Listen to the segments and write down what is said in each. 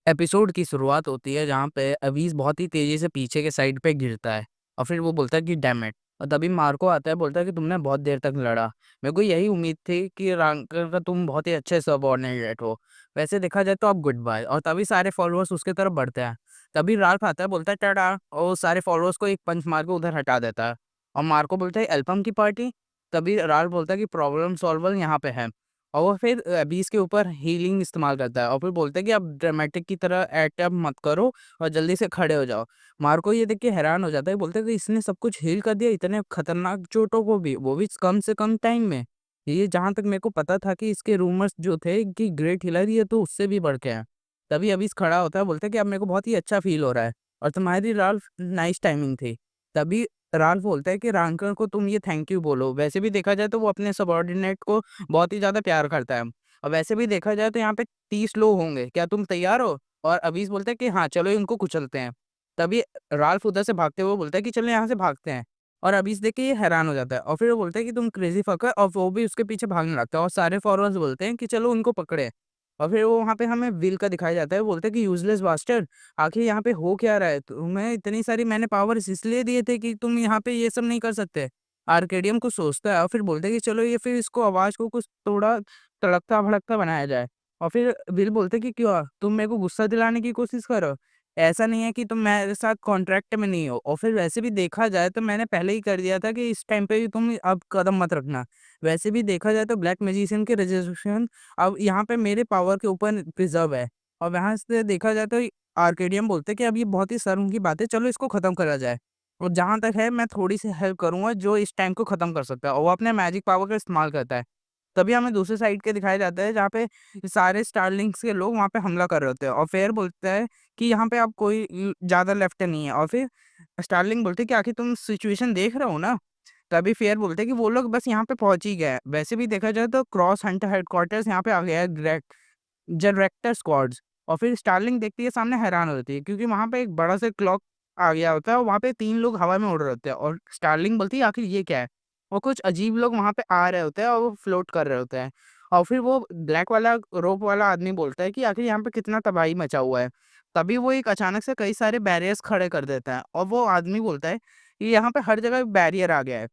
Episode की शुरुआत होती है जहाँ पे अवीज़ बहुत ही तेज़ी से पीछे के साइड पे गिरता है और फिर वो बोलता है कि डैम इट। और तभी मार्को आता है, बोलता है कि तुमने बहुत देर तक लड़ा। मेरे को यही उम्मीद थी कि रैंकर का तुम बहुत ही अच्छे सबऑर्डिनेट हो। वैसे देखा जाए तो अब गुड बाय। और तभी सारे फॉलोअर्स उसके तरफ बढ़ते हैं। तभी राल्फ आता है, बोलता है टाटा, और सारे फॉलोअर्स को एक पंच मार के उधर हटा देता है। और मार्को बोलता है एल्बम की पार्टी। तभी राल्फ बोलता है कि प्रॉब्लम सॉल्वर यहाँ पे है। और वो फिर बीस के ऊपर हीलिंग इस्तेमाल करता है और फिर बोलता है कि अब ड्रामेटिक की तरह एक्ट अब मत करो और जल्दी से खड़े हो जाओ। मार्को ये देख के हैरान हो जाता है, बोलता है कि इसने सब कुछ हील कर दिया, इतने खतरनाक चोटों को भी, वो भी कम से कम टाइम में। ये जहाँ तक मेरे को पता था कि इसके रूमर्स जो थे कि ग्रेट हीलर ये तो उससे भी बढ़ के हैं। तभी अभी खड़ा होता है, बोलता है कि अब मेरे को बहुत ही अच्छा फील हो रहा है और तुम्हारी राल्फ नाइस टाइमिंग थी। तभी राल्फ बोलता है कि रैंकर को तुम ये थैंक यू बोलो। वैसे भी देखा जाए तो वो अपने सबऑर्डिनेट को बहुत ही ज़्यादा प्यार करता है। और वैसे भी देखा जाए तो यहाँ पे 30 लोग होंगे, क्या तुम तैयार हो? और अवीस बोलता है कि हाँ चलो इनको कुचलते हैं। तभी राल्फ उधर से भागते हुए बोलता है कि चलो यहाँ से भागते हैं। और अवीस देख के ये हैरान हो जाता है और फिर वो बोलता है कि तुम क्रेजी फकर, और वो भी उसके पीछे भागने लगता है और सारे फॉलोअर्स बोलते हैं कि चलो उनको पकड़े। और फिर वो वहाँ पे हमें विल का दिखाया जाता है, वो बोलता है कि यूजलेस बास्टर्ड, आखिर यहाँ पे हो क्या रहा है? तुम्हें इतनी सारी मैंने पावर्स इसलिए दिए थे कि तुम यहाँ पे ये सब नहीं कर सकते। आर्केडियम कुछ सोचता है और फिर बोलता है कि चलो ये फिर इसको आवाज़ को कुछ थोड़ा तड़कता-भड़कता बनाया जाए। और फिर विल बोलते हैं कि क्यों तुम मेरे को गुस्सा दिलाने की कोशिश कर रहे हो? ऐसा नहीं है कि तुम मेरे साथ कॉन्ट्रैक्ट में नहीं हो, और फिर वैसे भी देखा जाए तो मैंने पहले ही कर दिया था कि इस टाइम पे भी तुम अब कदम मत रखना। वैसे भी देखा जाए तो ब्लैक मैजिशियन के रजिस्ट्रेशन अब यहाँ पे मेरे पावर के ऊपर प्रिज़र्व है। और वहाँ से देखा जाए तो आर्केडियम बोलते हैं कि अब ये बहुत ही शर्म की बात है, चलो इसको ख़त्म करा जाए। और जहाँ तक है मैं थोड़ी-सी हेल्प करूँगा जो इस टाइम को ख़त्म कर सकता है, और वो अपने मैजिक पावर का इस्तेमाल करता है। तभी हमें दूसरे साइड के दिखाया जाता है जहाँ पे सारे स्टारलिंक्स के लोग वहाँ पे हमला कर रहे होते हैं, और फेयर बोलता है कि यहाँ पे अब कोई ज़्यादा लेफ्ट नहीं है। और फिर स्टारलिंग बोलते हैं कि आखिर तुम सिचुएशन देख रहे हो ना? तभी फेयर बोलते हैं कि वो लोग बस यहाँ पे पहुँच ही गए हैं। वैसे भी देखा जाए तो क्रॉस हंटर हेडक्वार्टर्स यहाँ पे आ गया है, जनरेक्टर स्क्वाड्स। और फिर स्टारलिंग देखती है सामने, हैरान हो जाती है क्योंकि वहाँ पे एक बड़ा सा क्लॉक आ गया होता है और वहाँ पे 3 लोग हवा में उड़ रहे होते हैं, और स्टारलिंग बोलती है आखिर ये क्या है? और कुछ अजीब लोग वहाँ पे आ रहे होते हैं और वो फ्लोट कर रहे होते हैं। और फिर वो ब्लैक वाला रोप वाला आदमी बोलता है कि आखिर यहाँ पे कितना तबाही मचा हुआ है। तभी वो एक अचानक से कई सारे बैरियर्स खड़े कर देता है और वो आदमी बोलता है कि यहाँ पे हर जगह बैरियर आ गया है।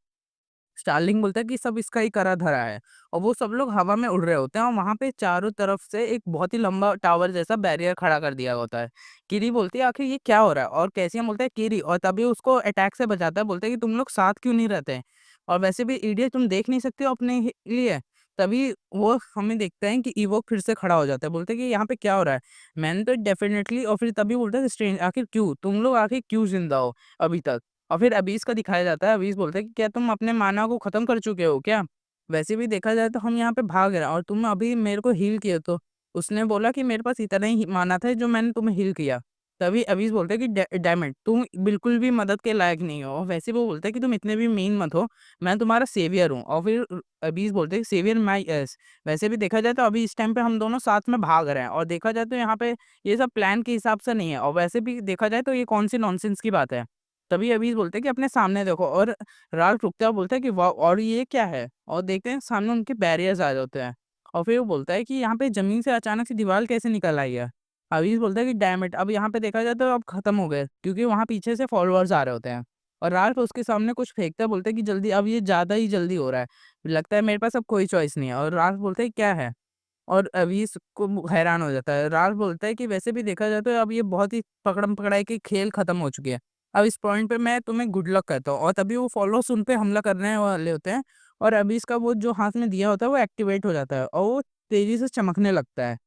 स्टारलिंग बोलता है कि सब इसका ही करा धरा है, और वो सब लोग हवा में उड़ रहे होते हैं और वहाँ पे चारों तरफ से एक बहुत ही लंबा टावर जैसा बैरियर खड़ा कर दिया होता है। किरी बोलती है आखिर ये क्या हो रहा है? और कैसियम बोलता है किरी, और तभी उसको अटैक से बचाता है, बोलता है कि तुम लोग साथ क्यों नहीं रहते हैं? और वैसे भी इडियट तुम देख नहीं सकते हो अपने लिए? तभी वो हमें देखते हैं कि इवोक फिर से खड़ा हो जाता है, बोलते हैं कि यहाँ पे क्या हो रहा है? मैंने तो डेफिनेटली, और फिर तभी बोलता है स्ट्रेंज, आखिर क्यों तुम लोग आखिर क्यों जिंदा हो अभी तक? और फिर अबीस का दिखाया जाता है, अबीस बोलता है कि क्या तुम अपने मानव को खत्म कर चुके हो क्या? वैसे भी देखा जाए तो हम यहाँ पे भाग रहे हैं और तुम अभी मेरे को हील किए, तो उसने बोला कि मेरे पास इतना ही माना था जो मैंने तुम्हें हील किया। तभी अबीस बोलता है कि डैम इट, तुम बिल्कुल भी मदद के लायक नहीं हो। और वैसे वो बोलता है कि तुम इतने भी मीन मत हो, मैं तुम्हारा सेवियर हूँ। और फिर अबीस बोलते हैं सेवियर माई एस। वैसे भी देखा जाए तो अभी इस टाइम पे हम दोनों साथ में भाग रहे हैं, और देखा जाए तो यहाँ पे ये सब प्लान के हिसाब से नहीं है, और वैसे भी देखा जाए तो ये कौन सी नॉनसेंस की बात है। तभी अबीस बोलते हैं कि अपने सामने देखो, और राल्फ रुकता है और बोलता है कि वाह, और ये क्या है? और देखते हैं सामने उनके बैरियर्स आ जाते हैं। और फिर वो बोलता है कि यहाँ पे ज़मीन से अचानक से दीवार कैसे निकल आई है? अबीस बोलता है कि डैम इट, अब यहाँ पे देखा जाए तो अब खत्म हो गए, क्योंकि वहाँ पीछे से फॉलोअर्स आ रहे होते हैं। और राल्फ उसके सामने कुछ फेंकता है, बोलता है कि जल्दी, अब ये ज़्यादा ही जल्दी हो रहा है। लगता है मेरे पास अब कोई चॉइस नहीं है। और राल्फ बोलता है क्या है? और अवीस को हैरान हो जाता है। राल्फ बोलता है कि वैसे भी देखा जाए तो अब ये बहुत ही पकड़म-पकड़ाई की खेल खत्म हो चुकी है। अब इस पॉइंट पे मैं तुम्हें गुड लक कहता हूँ। और तभी वो फॉलोअर्स उन पे हमला करने वाले होते हैं, और अवीस का वो जो हाथ में दिया होता है वो एक्टिवेट हो जाता है और वो तेज़ी से चमकने लगता है।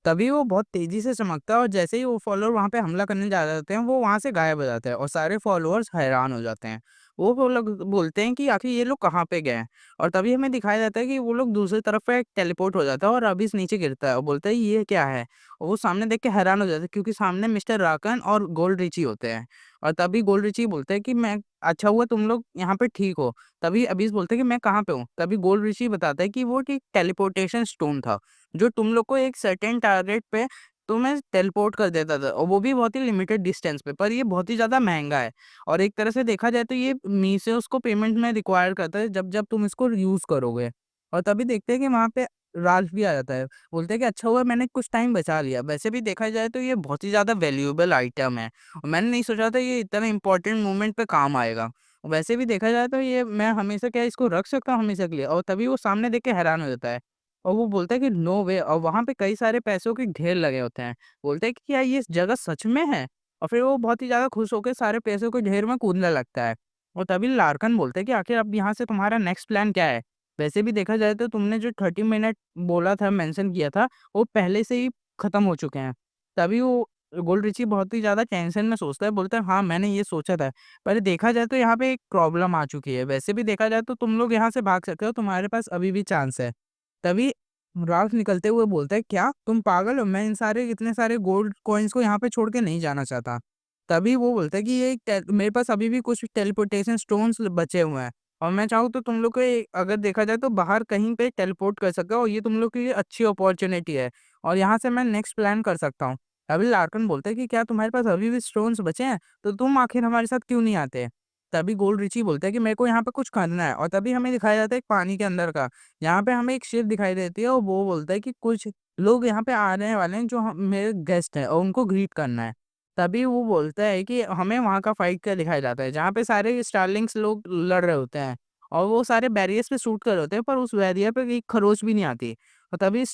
तभी वो बहुत तेज़ी से चमकता है और जैसे ही वो फॉलोअर वहाँ पे हमला करने जा रहे होते हैं, वो वहाँ से गायब हो जाते हैं और सारे फॉलोअर्स हैरान हो जाते हैं। वो लोग बोलते हैं कि आखिर ये लोग कहाँ पे गए हैं? और तभी हमें दिखाया जाता है कि वो लोग दूसरी तरफ पे टेलीपोर्ट हो जाता है और अबिस नीचे गिरता है और बोलता है ये क्या है? और वो सामने देख के हैरान हो जाता है क्योंकि सामने मिस्टर राकन और गोल्ड रिची होते हैं। और तभी गोल्ड रिची बोलते हैं कि मैं, अच्छा हुआ तुम लोग यहाँ पे ठीक हो। तभी अबिस बोलते हैं कि मैं कहाँ पे हूँ? तभी गोल्ड रिची बताता है कि वो एक टेलीपोर्टेशन स्टोन था, जो तुम लोग को एक सर्टेन टारगेट पे तुम्हें टेलीपोर्ट कर देता था, और वो भी बहुत ही लिमिटेड डिस्टेंस पे। पर ये बहुत ही ज़्यादा महँगा है, और एक तरह से देखा जाए तो ये मीसेल्स को पेमेंट में रिक्वायर करता है जब-जब तुम इसको यूज़ करोगे। और तभी देखते हैं कि वहाँ पे राल्फ भी आ जाता है। बोलता है कि अच्छा हुआ मैंने कुछ टाइम बचा लिया। वैसे भी देखा जाए तो ये बहुत ही ज़्यादा वैल्यूएबल आइटम है और मैंने नहीं सोचा था ये इतना इम्पोर्टेंट मोमेंट पे काम आएगा। वैसे भी देखा जाए तो ये मैं हमेशा क्या इसको रख सकता हूँ हमेशा के लिए, और तभी वो सामने देख के हैरान हो जाता है और वो बोलता है कि नो वे, और वहाँ पे कई सारे पैसों के ढेर लगे होते हैं। बोलता है कि क्या ये जगह सच में है? और फिर वो बहुत ही ज़्यादा खुश होके सारे पैसों के ढेर में कूदने लगता है। और तभी लार्कन बोलता है कि आखिर अब यहाँ से तुम्हारा नेक्स्ट प्लान क्या है? वैसे भी देखा जाए तो तुमने जो 30 मिनट बोला था, मेंशन किया था, वो पहले से ही खत्म हो चुके हैं। तभी वो गोल्डरिची बहुत ही ज़्यादा टेंशन में सोचता है, बोलता है हाँ, मैंने ये सोचा था। पर देखा जाए तो यहाँ पे एक प्रॉब्लम आ चुकी है। वैसे भी देखा जाए तो तुम लोग यहाँ से भाग सकते हो, तुम्हारे पास अभी भी चांस है। तभी राल्फ निकलते हुए बोलता है, क्या तुम पागल हो? मैं इन सारे इतने सारे गोल्ड कॉइन्स को यहाँ पे छोड़ के नहीं जाना चाहता। तभी वो बोलता है कि मेरे पास अभी भी कुछ टेलीपोर्टेशन स्टोन्स बचे हुए हैं और मैं चाहूँ तो तुम लोग को अगर देखा जाए तो बाहर कहीं पे टेलीपोर्ट कर सकता हूँ और ये तुम लोग के लिए अच्छी अपॉर्चुनिटी है और यहाँ से मैं नेक्स्ट प्लान कर सकता हूँ। अभी लार्कन बोलता है कि क्या तुम्हारे पास अभी भी स्टोन्स बचे हैं? तो तुम आखिर हमारे साथ क्यों नहीं आते? तभी गोल्ड रिची बोलता है कि मेरे को यहाँ पे कुछ करना है, और तभी हमें दिखाया जाता है एक पानी के अंदर का। यहाँ पे हमें एक शिप दिखाई देती है और वो बोलता है कि कुछ लोग यहाँ पे आने वाले हैं जो मेरे गेस्ट हैं और उनको ग्रीट करना है। तभी वो बोलता है कि हमें वहाँ का फाइट का दिखाया जाता है जहाँ पे सारे स्टारलिंग्स लोग लड़ रहे होते हैं और वो सारे बैरियर्स पे शूट कर रहे होते हैं, पर उस बैरियर पे एक खरोच भी नहीं आती। और तभी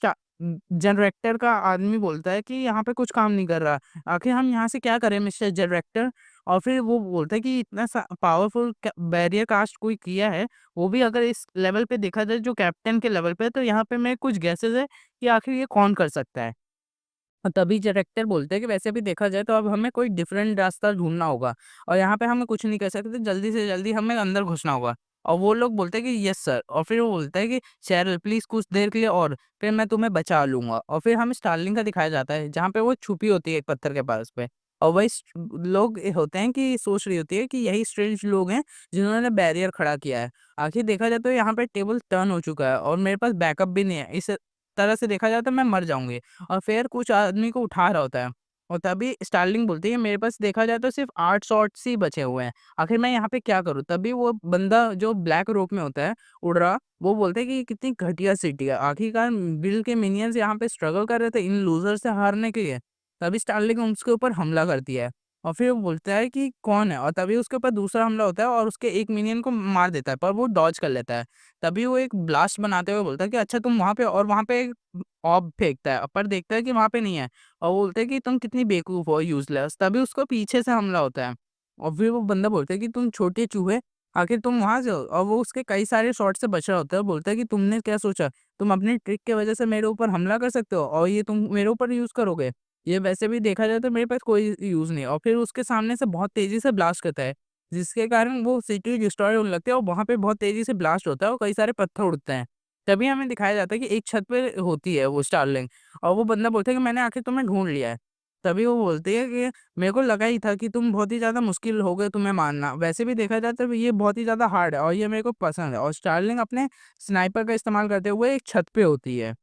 जनरेक्टर का आदमी बोलता है कि यहाँ पे कुछ काम नहीं कर रहा, आखिर हम यहाँ से क्या करें मिस्टर जनरेक्टर? और फिर वो बोलता है कि इतना पावरफुल बैरियर कास्ट कोई किया है, वो भी अगर इस लेवल पे देखा जाए जो कैप्टन के लेवल पे है, तो यहाँ पे मेरे कुछ गेसेस है कि आखिर ये कौन कर सकता है। तभी डायरेक्टर बोलते हैं कि वैसे भी देखा जाए तो अब हमें कोई डिफरेंट रास्ता ढूँढना होगा और यहाँ पे हमें कुछ नहीं कर सकते, तो जल्दी से जल्दी हमें अंदर घुसना होगा। और वो लोग बोलते हैं कि यस सर, और फिर वो बोलता है कि शेरिल प्लीज़ कुछ देर के लिए और, फिर मैं तुम्हें बचा लूँगा। और फिर हमें स्टार्लिंग का दिखाया जाता है जहाँ पे वो छुपी होती है एक पत्थर के पास पे। और वही लोग होते हैं कि सोच रही होती है कि यही स्ट्रेंज लोग हैं जिन्होंने बैरियर खड़ा किया है। आखिर देखा जाए तो यहाँ पे टेबल टर्न हो चुका है और मेरे पास बैकअप भी नहीं है। इस तरह से देखा जाए तो मैं मर जाऊँगी। और फिर कुछ आदमी को उठा रहा होता है और तभी स्टार्लिंग बोलती है मेरे पास देखा जाए तो सिर्फ 8 शॉट्स ही बचे हुए हैं, आखिर मैं यहाँ पे क्या करूँ? तभी वो बंदा जो ब्लैक रोप में होता है उड़ रहा, वो बोलता है कि ये कितनी घटिया सिटी है, आखिरकार बिल के मिनियंस यहाँ पे स्ट्रगल कर रहे थे इन लूजर से हारने के लिए। तभी स्टार्लिंग उसके ऊपर हमला करती है और फिर वो बोलता है कि कौन है, और तभी उसके ऊपर दूसरा हमला होता है और उसके एक मिनियन को मार देता है, पर वो डॉज कर लेता है। तभी वो एक ब्लास्ट बनाते हुए बोलता है कि अच्छा तुम वहाँ पे, और वहाँ पे ऑब फेंकता है, पर देखता है कि वहाँ पे नहीं है और वो बोलते हैं कि तुम कितनी बेवकूफ़ हो, यूज़लेस। तभी उसको पीछे से हमला होता है और फिर वो बंदा बोलता है कि तुम छोटे चूहे, आखिर तुम वहाँ से हो? और वो उसके कई सारे शॉट से बच रहा होता है। बोलता है कि तुमने क्या सोचा? तुम अपनी ट्रिक की वज़ह से मेरे ऊपर हमला कर सकते हो और ये तुम मेरे ऊपर यूज़ करोगे? ये वैसे भी देखा जाए तो मेरे पास कोई यूज़ नहीं है, और फिर उसके सामने से बहुत तेज़ी से ब्लास्ट करता है, जिसके कारण वो सिटी डिस्ट्रॉय होने लगती है और वहाँ पे बहुत तेज़ी से ब्लास्ट होता है और कई सारे पत्थर उड़ते हैं। तभी हमें दिखाया जाता है कि एक छत पे होती है वो स्टारलिंग और वो बंदा बोलता है कि मैंने आखिर तुम्हें ढूँढ लिया है। तभी वो बोलती है कि मेरे को लगा ही था कि तुम बहुत ही ज़्यादा मुश्किल हो गए तुम्हें मारना। वैसे भी देखा जाए तो ये बहुत ही ज़्यादा हार्ड है और ये मेरे को पसंद है, और स्टारलिंग अपने स्नाइपर का इस्तेमाल करते हुए एक छत पे होती है।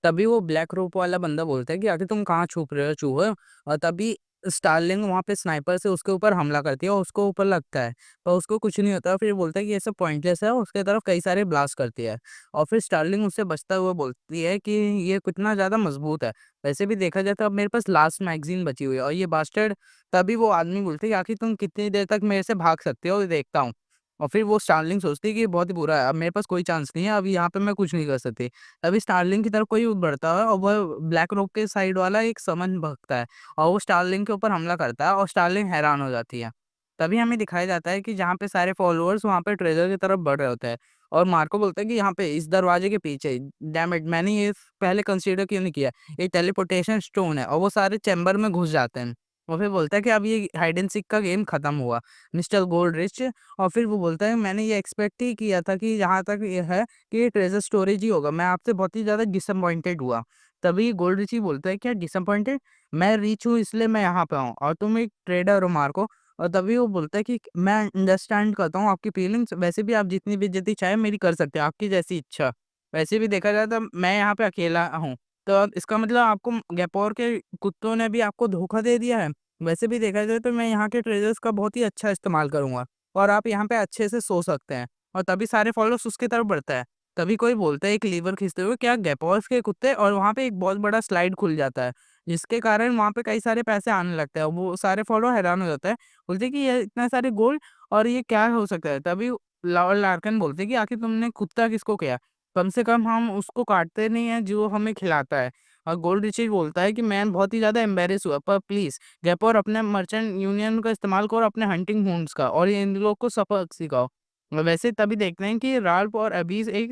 तभी वो ब्लैक रोब वाला बंदा बोलता है कि आखिर तुम कहाँ छुप रहे हो चूहे? और तभी स्टारलिंग वहाँ पे स्नाइपर से उसके ऊपर हमला करती है और उसको ऊपर लगता है, पर उसको कुछ नहीं होता। फिर बोलता है कि ये सब पॉइंटलेस है और उसके तरफ कई सारे ब्लास्ट करती है और फिर स्टारलिंग उससे बचता हुआ बोलती है कि ये कितना ज़्यादा मजबूत है। वैसे भी देखा जाए तो अब मेरे पास लास्ट मैगज़ीन बची हुई है और ये बास्टर्ड। तभी वो आदमी बोलते है कि आखिर तुम कितनी देर तक मेरे से भाग सकते हो, ये देखता हूँ। और फिर वो स्टारलिंग सोचती है कि ये बहुत ही बुरा है, अब मेरे पास कोई चांस नहीं है, अब यहाँ पे मैं कुछ नहीं कर सकती। तभी स्टारलिंग की तरफ कोई बढ़ता है और वह ब्लैक रॉक के साइड वाला एक समन भगता है और वो स्टारलिंग के ऊपर हमला करता है और स्टारलिंग हैरान हो जाती है। तभी हमें दिखाया जाता है कि जहाँ पे सारे फॉलोअर्स वहाँ पे ट्रेजर की तरफ बढ़ रहे होते हैं और मार्को बोलता है कि यहाँ पे इस दरवाजे के पीछे, डैम इट, मैंने ये पहले कंसीडर क्यों नहीं किया, ये टेलीपोर्टेशन स्टोन है, और वो सारे चैम्बर में घुस जाते हैं। और फिर बोलता है कि अब ये हाइड एंड सीक का गेम खत्म हुआ मिस्टर गोल्डरिच। और फिर वो बोलता है मैंने ये एक्सपेक्ट ही किया था कि जहाँ तक ये है कि ये ट्रेजर स्टोरेज ही होगा, मैं आपसे बहुत ही ज़्यादा डिसअपॉइंटेड हुआ। तभी गोल्डरिच ही बोलता है क्या डिसअपॉइंटेड, मैं रिच हूँ इसलिए मैं यहाँ पे हूँ और तुम एक ट्रेडर हो मार्को। और तभी वो बोलता है कि मैं अंडरस्टैंड करता हूँ आपकी फीलिंग्स, वैसे भी आप जितनी बेइज्जती चाहे मेरी कर सकते हो, आपकी जैसी इच्छा। वैसे भी देखा जाए तो मैं यहाँ पे अकेला हूँ, तो अब इसका मतलब आपको गैपोर के कुत्तों ने भी आपको धोखा दे दिया है। वैसे भी देखा जाए तो मैं यहाँ के ट्रेजर्स का बहुत ही अच्छा इस्तेमाल करूँगा और आप यहाँ पे अच्छे से सो सकते हैं। और तभी सारे फॉलोअर्स उसकी तरफ बढ़ता है। तभी कोई बोलता है एक लीवर खींचते हुए, क्या गैपोस के कुत्ते, और वहाँ पे एक बहुत बड़ा स्लाइड खुल जाता है, जिसके कारण वहाँ पे कई सारे पैसे आने लगते हैं। वो सारे फॉलोअर हैरान हो जाते हैं, बोलते हैं कि ये इतना सारे गोल्ड और ये क्या हो सकता है? तभी लॉर्ड लार्कन बोलते हैं कि आखिर तुमने कुत्ता किसको किया? कम से कम हम उसको काटते नहीं हैं जो हमें खिलाता है। और गोल्ड रिट्रीवर बोलता है कि मैं बहुत ही ज़्यादा एम्बैरेस हुआ, पर प्लीज़ गैपोर अपने मर्चेंट यूनियन का इस्तेमाल करो अपने हंटिंग हूंड्स का, और ये इन लोग को सबक सिखाओ। वैसे तभी देखते हैं कि राल्फ और अबीस एक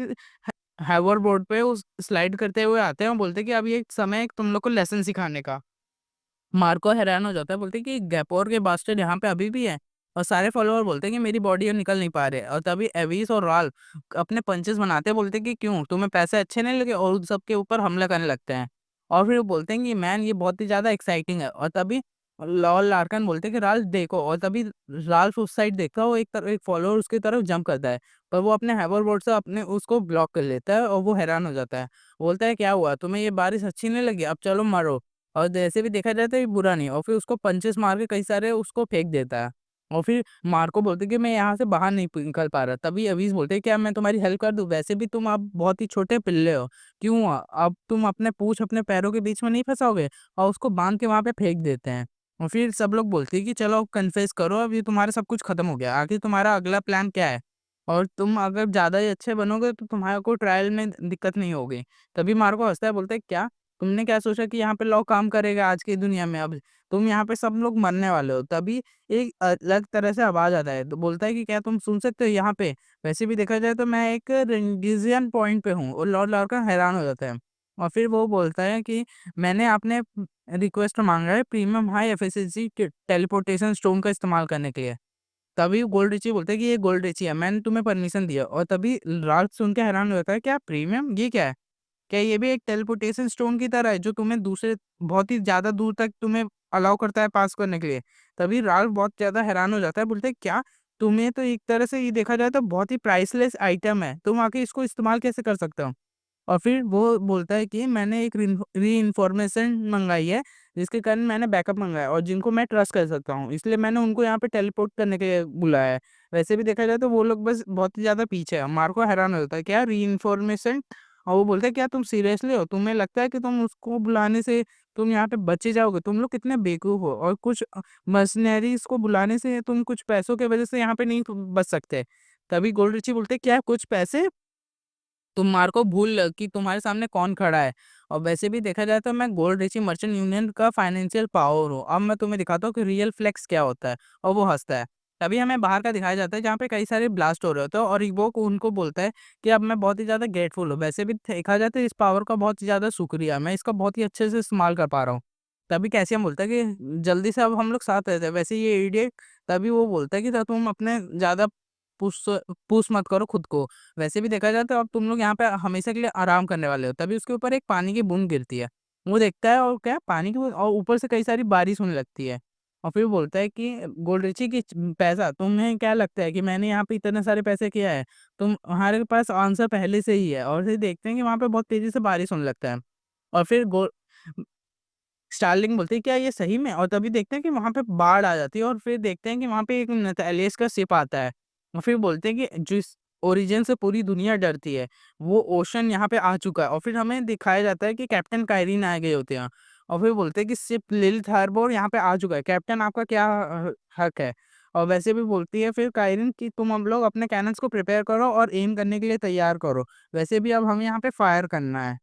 होवरबोर्ड पे उस स्लाइड करते हुए आते हैं और बोलते हैं कि अब ये समय है तुम लोग को लेसन सिखाने का। मार्को हैरान हो जाता है, बोलते हैं कि गैपोर के बास्टर्ड यहाँ पे अभी भी हैं, और सारे फॉलोअर बोलते हैं कि मेरी बॉडी अब निकल नहीं पा रहे, और तभी एविस और राल्फ अपने पंचेस बनाते हैं, बोलते हैं कि क्यों तुम्हें पैसे अच्छे नहीं लगे, और उन सबके ऊपर हमला करने लगते हैं। और फिर वो बोलते हैं कि मैन ये बहुत ही ज़्यादा एक्साइटिंग है, और तभी लॉर्ड लार्कन बोलते हैं कि राल्फ देखो, और तभी राल्फ उस साइड देखता है, वो एक फॉलोअर उसकी तरफ जंप करता है, पर वो अपने होवरबोर्ड से अपने उसको ब्लॉक कर लेता है, और वो हैरान हो जाता है। बोलता है क्या हुआ तुम्हें, ये बारिश अच्छी नहीं लगी, अब चलो मरो। और जैसे भी देखा जाए तो ये बुरा नहीं है, और फिर उसको पंचेस मार के कई सारे उसको फेंक देता है। और फिर मार्को बोलते हैं कि मैं यहाँ से बाहर नहीं निकल पा रहा, तभी अवीस बोलते हैं क्या मैं तुम्हारी हेल्प कर दूं, वैसे भी तुम अब बहुत ही छोटे पिल्ले हो, क्यों अब तुम अपने पूंछ अपने पैरों के बीच में नहीं फंसाओगे, और उसको बांध के वहां पे फेंक देते हैं। और फिर सब लोग बोलते हैं कि चलो अब कन्फेस करो, अब ये तुम्हारा सब कुछ खत्म हो गया, आखिर तुम्हारा अगला प्लान क्या है, और तुम अगर ज्यादा ही अच्छे बनोगे तो तुम्हारे को ट्रायल में दिक्कत नहीं होगी। तभी मार्को हंसता है, बोलता है क्या तुमने क्या सोचा कि यहाँ पे लॉ काम करेगा आज की दुनिया में? अब तुम यहाँ पे सब लोग मरने वाले हो। तभी एक अलग तरह से आवाज आता है, तो बोलता है कि क्या तुम सुन सकते हो यहाँ पे? वैसे भी देखा जाए तो मैं एक रेंडिजियन पॉइंट पे हूँ, और लॉर्ड लार्कन हैरान हो जाता है। और फिर वो बोलता है कि मैंने आपने रिक्वेस्ट मांगा है premium high efficiency teleportation stone का इस्तेमाल करने के लिए। तभी गोल्ड रिची बोलता है कि ये गोल्ड रिची है, मैंने तुम्हें परमिशन दिया, और तभी राल्फ सुन के हैरान हो जाता है, क्या प्रीमियम, ये क्या है? क्या ये भी एक टेलीपोर्टेशन स्टोन की तरह है जो तुम्हें दूसरे बहुत ही ज़्यादा दूर तक तुम्हें अलाउ करता है पास करने के लिए? तभी राल्फ बहुत ज़्यादा हैरान हो जाता है, बोलते हैं क्या तुम्हें तो एक तरह से ये देखा जाए तो बहुत ही प्राइसलेस आइटम है, तुम आके इसको इस्तेमाल कैसे कर सकते हो? और फिर वो बोलता है कि मैंने एक रीइन्फॉर्मेशन मंगाई है, जिसके कारण मैंने बैकअप मंगाया, और जिनको मैं ट्रस्ट कर सकता हूँ, इसलिए मैंने उनको यहाँ पे टेलीपोर्ट करने के लिए बुलाया है। वैसे भी देखा जाए तो वो लोग बस बहुत ही ज़्यादा पीछे है। मार्को हैरान हो जाता है, क्या रीइन्फॉर्मेशन? और वो बोलता है क्या तुम सीरियसली हो? तुम्हें लगता है कि तुम उसको बुलाने से तुम यहाँ पे बच ही जाओगे? तुम लोग कितने बेवकूफ़ हो, और कुछ मर्सनरीज़ को बुलाने से तुम कुछ पैसों की वज़ह से यहाँ पे नहीं बच सकते। तभी गोल्ड रिची बोलते हैं, क्या कुछ पैसे? तुम मार्को भूल कि तुम्हारे सामने कौन खड़ा है, और वैसे भी देखा जाए तो मैं गोल्ड रिची मर्चेंट यूनियन का फाइनेंशियल पावर हूँ। अब मैं तुम्हें दिखाता हूँ कि रियल फ्लेक्स क्या होता है, और वो हंसता है। तभी हमें बाहर का दिखाया जाता है जहाँ पे कई सारे ब्लास्ट हो रहे होते हैं, और इवोक उनको बोलता है कि अब मैं बहुत ही ज़्यादा ग्रेटफुल हूँ, वैसे भी देखा जाए तो इस पावर का बहुत ही ज़्यादा शुक्रिया, मैं इसका बहुत ही अच्छे से इस्तेमाल कर पा रहा हूँ। तभी कैसियम बोलता है कि जल्दी से अब हम लोग साथ रहते हैं, वैसे ये इडियट। तभी वो बोलता है कि तुम अपने ज़्यादा पुश पुश मत करो खुद को, वैसे भी देखा जाए तो अब तुम लोग यहाँ पे हमेशा के लिए आराम करने वाले हो। तभी उसके ऊपर एक पानी की बूंद गिरती है, वो देखता है, और क्या पानी की बूंद, और ऊपर से कई सारी बारिश होने लगती है। और फिर बोलता है कि गोल्डरिची की पैसा, तुम्हें क्या लगता है कि मैंने यहाँ पे इतने सारे पैसे किया है? तुम्हारे पास आंसर पहले से ही है। और फिर देखते हैं कि वहाँ पे बहुत तेजी से बारिश होने लगता है, और फिर स्टारलिंग बोलती है क्या ये सही में? और तभी देखते हैं कि वहाँ पे बाढ़ आ जाती है, और फिर देखते हैं कि वहाँ पे एक नथालियस का शिप आता है, और फिर बोलते हैं कि जिस ओरिजिन से पूरी दुनिया डरती है, वो ओशन यहाँ पे आ चुका है, और फिर हमें दिखाया जाता है कि कैप्टन काइरीन आ गए होते हैं, और फिर बोलते हैं कि शिप लिलिथ हार्बर यहाँ पे आ चुका है, कैप्टन आपका क्या हक है? और वैसे भी बोलती है फिर काइरीन कि तुम हम लोग अपने कैनन्स को प्रिपेयर करो और एम करने के लिए तैयार करो, वैसे भी अब हमें यहाँ पे फायर करना है।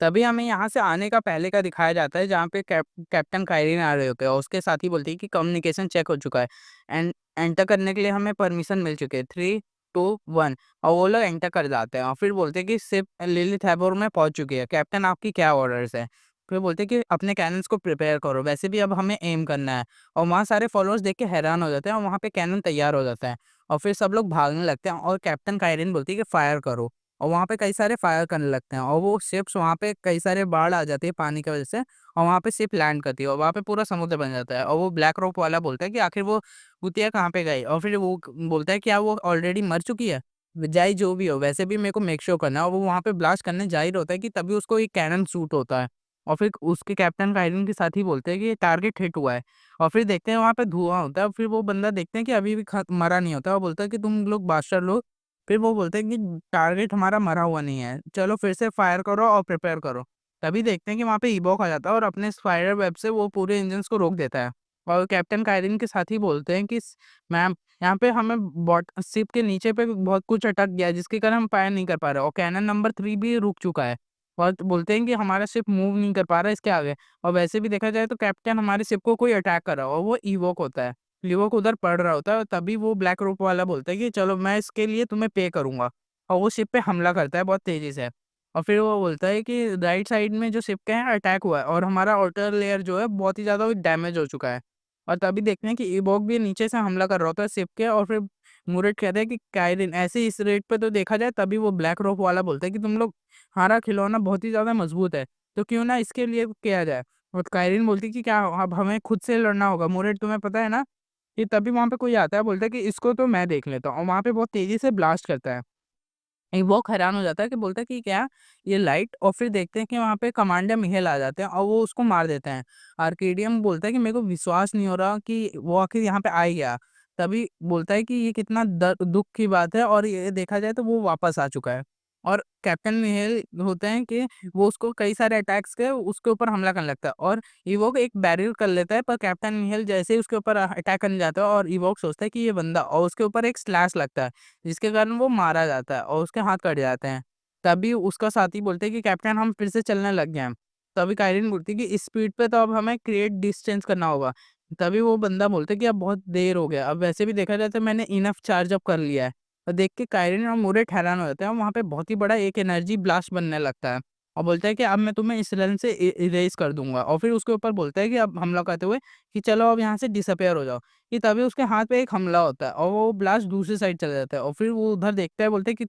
तभी हमें यहाँ से आने का पहले का दिखाया जाता है जहाँ पे कैप्टन काइरीन आ रहे होते हैं, और उसके साथ ही बोलती है कि कम्युनिकेशन चेक हो चुका है, एंड एंटर करने के लिए हमें परमिशन मिल चुकी है, 3, 2, 1। और वो लोग एंटर कर जाते हैं, और फिर बोलते हैं कि शिप लिलिथ हैबर में पहुंच चुकी है, कैप्टन आपकी क्या ऑर्डर्स है? फिर बोलते हैं कि अपने कैनन्स को प्रिपेयर करो, वैसे भी अब हमें एम करना है। और वहाँ सारे फॉलोअर्स देख के हैरान हो जाते हैं, और वहाँ पे कैनन तैयार हो जाता है, और फिर सब लोग भागने लगते हैं, और कैप्टन काइरीन बोलती है कि फायर करो, और वहाँ पे कई सारे फायर करने लगते हैं, और वो शिप्स वहाँ पे कई सारे बाढ़ आ जाती है पानी की वजह से, और वहाँ पे शिप लैंड करती है, और वहाँ पे पूरा समुद्र बन जाता है। और वो ब्लैक रॉक वाला बोलता है कि आखिर वो कुतिया कहाँ पे गई, और फिर वो बोलता है क्या वो ऑलरेडी मर चुकी है? जाए जो भी हो, वैसे भी मेरे को मेक श्योर करना है, और वो वहाँ पे ब्लास्ट करने जा ही होता है कि तभी उसको एक कैनन शूट होता है, और फिर उसके कैप्टन का आयरन के साथ ही बोलते हैं कि ये टारगेट हिट हुआ है। और फिर देखते हैं वहाँ पे धुआं होता है, और फिर वो बंदा देखते हैं कि अभी भी मरा नहीं होता, और बोलता है कि तुम लोग बादशाह लोग फिर वो बोलते हैं कि टारगेट हमारा मरा हुआ नहीं है, चलो फिर से फायर करो और प्रिपेयर करो। तभी देखते हैं कि वहाँ पे ईबॉक आ जाता है और अपने स्पाइडर वेब से वो पूरे इंजन्स को रोक देता है। और कैप्टन काइरिन के साथ ही बोलते हैं कि मैम, यहाँ पे हमें बॉट शिप के नीचे पे बहुत कुछ अटक गया है, जिसके कारण हम फायर नहीं कर पा रहे और कैनन नंबर 3 भी रुक चुका है। और बोलते हैं कि हमारा शिप मूव नहीं कर पा रहा है इसके आगे। और वैसे भी देखा जाए तो कैप्टन हमारे शिप को कोई अटैक कर रहा है और वो ईवोक होता है। ईवोक उधर पड़ रहा होता है और तभी वो ब्लैक रोप वाला बोलता है कि चलो मैं इसके लिए तुम्हें पे करूंगा। और वो शिप पे हमला करता है बहुत तेजी से। और फिर वो बोलता है कि राइट साइड में जो शिप के हैं अटैक हुआ है और हमारा आउटर लेयर जो है बहुत ही ज़्यादा डैमेज हो चुका है। और तभी देखते हैं कि ईबॉक भी नीचे से हमला कर रहा होता है शिप के। और फिर मुरेट कहता है कि काइरिन ऐसे इस रेट पे तो देखा जाए, तभी वो ब्लैक रोप वाला बोलता है कि तुम लोग, हमारा खिलौना बहुत ही ज़्यादा मजबूत है, तो क्यों ना इसके लिए किया जाए। और काइरिन बोलती है कि क्या अब हमें खुद से लड़ना होगा मुरेट, तुम्हें पता है ना। ये तभी वहाँ पे कोई आता है, बोलता है कि इसको तो मैं देख लेता हूँ, और वहाँ पे बहुत तेजी से ब्लास्ट करता है। वो हैरान हो जाता है कि बोलता है कि क्या ये लाइट। और फिर देखते हैं कि वहाँ पे कमांडर मिहेल आ जाते हैं और वो उसको मार देते हैं। आर्केडियम बोलता है कि मेरे को विश्वास नहीं हो रहा कि वो आखिर यहाँ पे आ ही गया। तभी बोलता है कि ये कितना दुख की बात है, और ये देखा जाए तो वो वापस आ चुका है। और कैप्टन मिहेल होते हैं कि वो उसको कई सारे अटैक्स के उसके ऊपर हमला करने लगता है, और इवोक एक बैरियर कर लेता है, पर कैप्टन मिहेल जैसे ही उसके ऊपर अटैक करने जाता है और इवोक सोचता है कि ये बंदा, और उसके ऊपर एक स्लैश लगता है जिसके कारण वो मारा जाता है और उसके हाथ कट जाते हैं। तभी उसका साथी बोलते हैं कि कैप्टन हम फिर से चलने लग गए हैं। तभी काइरिन बोलती है कि इस स्पीड पे तो अब हमें क्रिएट डिस्टेंस करना होगा। तभी वो बंदा बोलता है कि अब बहुत देर हो गया, अब वैसे भी देखा जाए तो मैंने इनफ चार्ज अप कर लिया है। और देख के काइरिन और मुरेट हैरान हो जाते हैं, और वहाँ पे बहुत ही बड़ा एक एनर्जी ब्लास्ट बनने लगता है। और बोलता है कि अब मैं तुम्हें इस रन से इरेज कर दूंगा। और फिर उसके ऊपर बोलता है कि अब हमला करते हुए कि चलो अब यहाँ से डिसअपेयर हो जाओ। कि तभी उसके हाथ पे एक हमला होता है और वो ब्लास्ट दूसरी साइड चला जाता है। और फिर वो उधर देखता है, बोलते हैं कि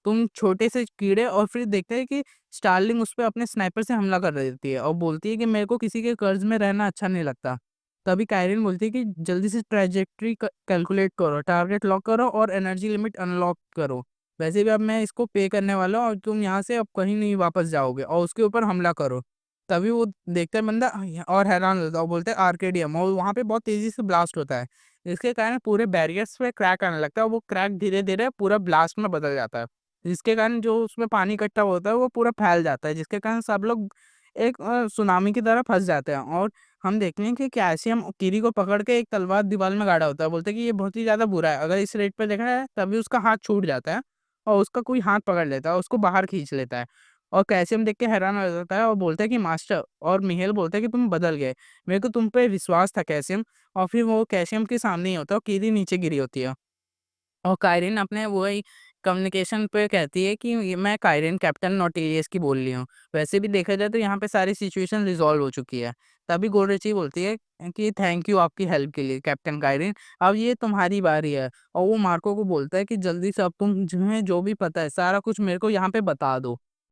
तुम छोटे से कीड़े। और फिर देखते हैं कि स्टार्लिंग उस पे अपने स्नाइपर से हमला कर देती है और बोलती है कि मेरे को किसी के कर्ज में रहना अच्छा नहीं लगता। तभी काइरिन बोलती है कि जल्दी से ट्रेजेक्ट्री कैलकुलेट करो, टारगेट लॉक करो और एनर्जी लिमिट अनलॉक करो। वैसे भी अब मैं इसको पे करने वाला हूँ और तुम यहाँ से अब कहीं नहीं वापस जाओगे, और उसके ऊपर हमला करो। तभी वो देखता है बंदा और हैरान हो जाता है और बोलते हैं आर्केडियम, और वहाँ पे बहुत तेजी से ब्लास्ट होता है, जिसके कारण पूरे बैरियर्स पे क्रैक आने लगता है और वो क्रैक धीरे धीरे पूरा ब्लास्ट में बदल जाता है। जिसके कारण जो उसमें पानी इकट्ठा होता है वो पूरा फैल जाता है, जिसके कारण सब लोग एक सुनामी की तरह फंस जाते हैं। और हम देखते हैं कि कैल्शियम किरी को पकड़ के एक तलवार दीवार में गाड़ा होता है, बोलते हैं कि ये बहुत ही ज़्यादा बुरा है, अगर इस रेट पे देखा है तभी उसका हाथ छूट जाता है और उसका कोई हाथ पकड़ लेता है और उसको बाहर खींच लेता है। और कैल्शियम देख के हैरान हो जाता है और बोलता है कि मास्टर, और मिहेल बोलता है कि तुम बदल गए, मेरे को तुम पे विश्वास था कैल्शियम। और फिर वो कैल्शियम के सामने ही होता है और कीरी नीचे गिरी होती है। और काइरिन अपने वही कम्युनिकेशन पे कहती है कि ये मैं काइरिन कैप्टन नॉटिलियस की बोल रही हूँ। वैसे भी देखा जाए तो यहाँ पे सारी सिचुएशन रिजॉल्व हो चुकी है। तभी गोल्डरची बोलती है कि थैंक यू आपकी हेल्प के लिए कैप्टन काइरिन, अब ये तुम्हारी बारी है। और वो मार्को को बोलता है कि जल्दी से अब तुम तुम्हें जो भी पता है सारा कुछ मेरे को यहाँ पे बता दो।